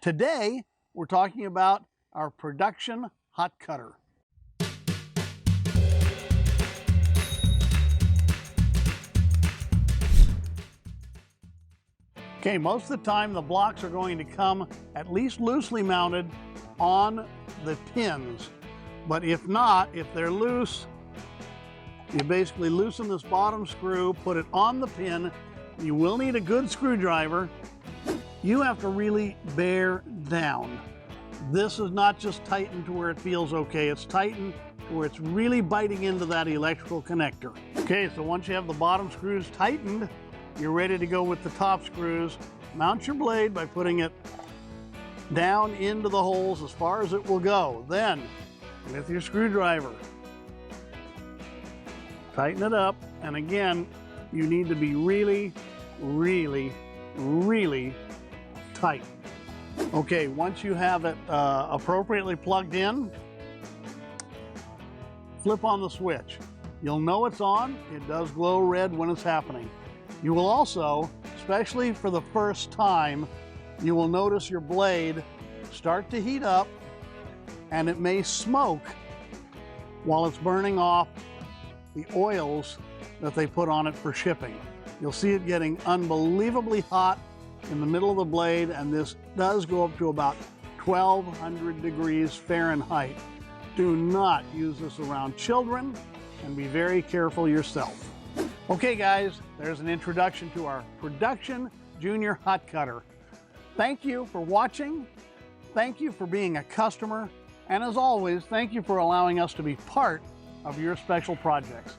Today, we're talking about our production hot cutter. Okay, most of the time the blocks are going to come at least loosely mounted on the pins. But if not, if they're loose, you basically loosen this bottom screw, put it on the pin. You will need a good screwdriver. You have to really bear down. This is not just tightened to where it feels okay, it's tightened to where it's really biting into that electrical connector. Okay, so once you have the bottom screws tightened, you're ready to go with the top screws. Mount your blade by putting it down into the holes as far as it will go. Then, with your screwdriver, tighten it up. And again, you need to be really, really, really tight. Okay, once you have it appropriately plugged in, flip on the switch. You'll know it's on. It does glow red when it's happening. You will also, especially for the first time, you will notice your blade start to heat up and it may smoke while it's burning off the oils that they put on it for shipping. You'll see it getting unbelievably hot in the middle of the blade, and this does go up to about 1200 degrees Fahrenheit. Do not use this around children and be very careful yourself. Okay guys, there's an introduction to our production junior hot cutter. Thank you for watching. Thank you for being a customer. And as always, thank you for allowing us to be part of your special projects.